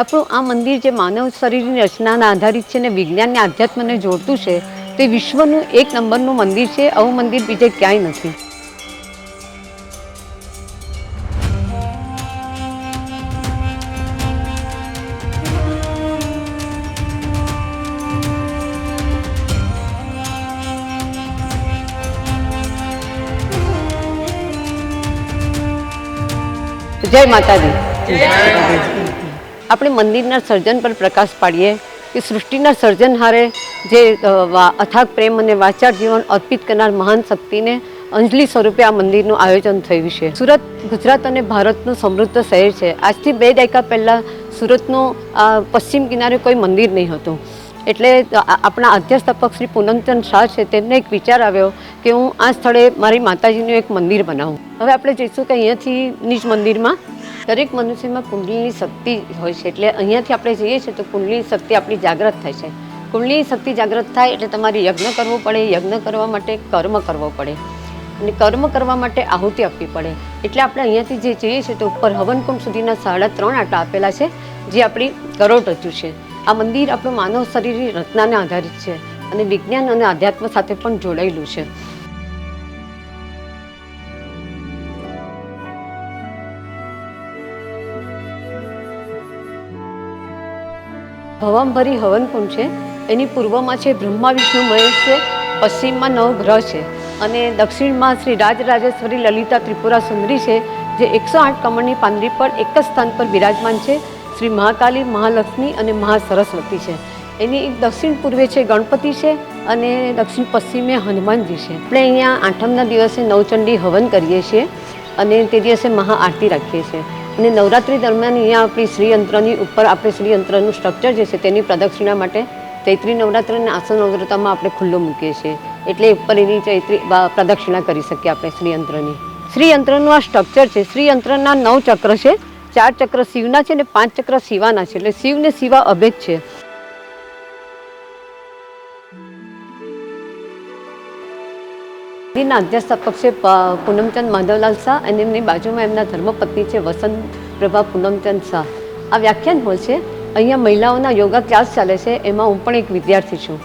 આપણું આ મંદિર જે માનવ શરીરની રચનાના આધારિત છે ને વિજ્ઞાનને આધ્યાત્મને જોડતું છે, તે વિશ્વનું 1 નંબરનું મંદિર છે. આવું મંદિર બીજે ક્યાંય નથી. જય માતાજી. આપણે મંદિરના સર્જન પર પ્રકાશ પાડીએ કે સૃષ્ટિના સર્જનહારે જે અથાગ પ્રેમ અને વાચાળ જીવન અર્પિત કરનાર મહાન શક્તિને અંજલિ સ્વરૂપે આ મંદિરનું આયોજન થયું છે. સુરત ગુજરાત અને ભારતનું સમૃદ્ધ શહેર છે. આજથી 2 દાયકા પહેલાં સુરતનું પશ્ચિમ કિનારે કોઈ મંદિર નહીં હતું. એટલે આપણા આધ્યાસ્થાપક શ્રી પૂનમચંદ શાહ છે, તેમને એક વિચાર આવ્યો કે હું આ સ્થળે મારી માતાજીનું એક મંદિર બનાવું. હવે આપણે જોઈશું કે અહીંયાથી નિજ મંદિરમાં દરેક મનુષ્યમાં કુંડલીની શક્તિ હોય છે. એટલે અહીંયાથી આપણે જઈએ છીએ તો કુંડલીની શક્તિ આપણી જાગૃત થાય છે. કુંડલીની શક્તિ જાગૃત થાય એટલે તમારે યજ્ઞ કરવો પડે. યજ્ઞ કરવા માટે કર્મ કરવો પડે અને કર્મ કરવા માટે આહુતિ આપવી પડે. એટલે આપણે અહીંયાથી જે જઈએ છીએ તો ઉપર હવનકુંડ સુધીના 3.5 આટા આપેલા છે, જે આપણી કરોડરજ્જુ છે. આ મંદિર આપણું માનવ શરીરની રચનાને આધારિત છે અને વિજ્ઞાન અને આધ્યાત્મ સાથે પણ જોડાયેલું છે. ભવામભરી હવનકુંડ છે. એની પૂર્વમાં છે બ્રહ્મા વિષ્ણુ મહેશ છે, પશ્ચિમમાં 9 ગ્રહ છે અને દક્ષિણમાં શ્રી રાજરાજેશ્વરી લલિતા ત્રિપુરા સુંદરી છે, જે 108 કમળની પાંદડી પર એક જ સ્થાન પર બિરાજમાન છે. શ્રી મહાકાલી, મહાલક્ષ્મી અને મહાસરસ્વતી છે. એની દક્ષિણ પૂર્વે છે ગણપતિ છે અને દક્ષિણ પશ્ચિમે હનુમાનજી છે. આપણે અહીંયા આઠમના દિવસે નવચંડી હવન કરીએ છીએ અને તે દિવસે મહાઆરતી રાખીએ છીએ. અને નવરાત્રિ દરમિયાન અહીંયા આપણી શ્રીયંત્રની ઉપર આપણે શ્રીયંત્રનું સ્ટ્રક્ચર જે છે તેની પ્રદક્ષિણા માટે ચૈત્રી નવરાત્રિ અને આસો નવરાત્રમાં આપણે ખુલ્લું મૂકીએ છીએ. એટલે ઉપર એની ચૈત્રી પ્રદક્ષિણા કરી શકીએ આપણે શ્રીયંત્રની. શ્રીયંત્રનું આ સ્ટ્રક્ચર છે. શ્રીયંત્રના 9 ચક્ર છે. 4 ચક્ર શિવના છે અને 5 ચક્ર શિવાના છે. એટલે શિવ ને શિવા અભેદ છે. મંદિરના અધ્યાસ્થાપક છે પૂનમચંદ માધવલાલ શાહ અને એમની બાજુમાં એમના ધર્મપત્ની છે વસંત પ્રભા પૂનમચંદ શાહ. આ વ્યાખ્યાન હોલ છે. અહીંયા મહિલાઓના યોગા ક્લાસ ચાલે છે. એમાં હું પણ એક વિદ્યાર્થી છું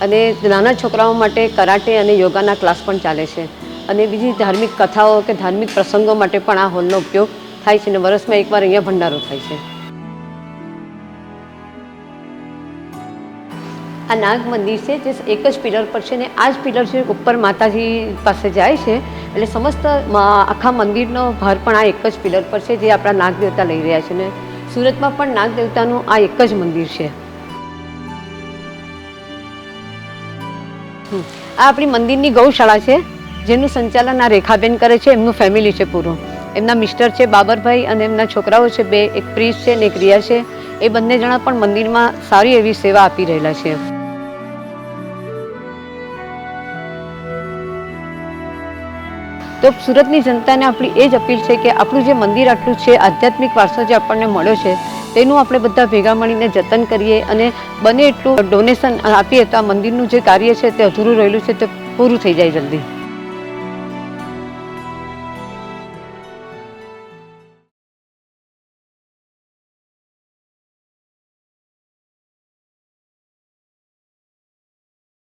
અને નાના છોકરાઓ માટે કરાટે અને યોગાના ક્લાસ પણ ચાલે છે. અને બીજી ધાર્મિક કથાઓ કે ધાર્મિક પ્રસંગો માટે પણ આ હોલનો ઉપયોગ થાય છે અને વર્ષમાં એકવાર અહીંયા ભંડારો થાય છે. આ નાગ મંદિર છે જે એક જ પિલર પર છે ને આ જ પિલર છે ઉપર માતાજી પાસે જાય છે. એટલે સમસ્ત આખા મંદિરનો ભાર પણ આ એક જ પિલર પર છે, જે આપણા નાગ દેવતા લઈ રહ્યા છે. ને સુરતમાં પણ નાગ દેવતાનું આ એક જ મંદિર છે. આ આપણી મંદિરની ગૌશાળા છે, જેનું સંચાલન આ રેખાબેન કરે છે. એમનું ફેમિલી છે પૂરું. એમના મિસ્ટર છે બાબરભાઈ અને એમના છોકરાઓ છે 2, એક પ્રિન્સ છે ને એક રિયા છે. એ બંને જણા પણ મંદિરમાં સારી એવી સેવા આપી રહેલા છે. તો સુરતની જનતાને આપણી એ જ અપીલ છે કે આપણું જે મંદિર આટલું છે, આધ્યાત્મિક વારસો જે આપણને મળ્યો છે, તેનું આપણે બધા ભેગા મળીને જતન કરીએ અને બને એટલું ડોનેશન આપીએ તો આ મંદિરનું જે કાર્ય છે તે અધૂરું રહેલું છે તે પૂરું થઈ જાય જલ્દી.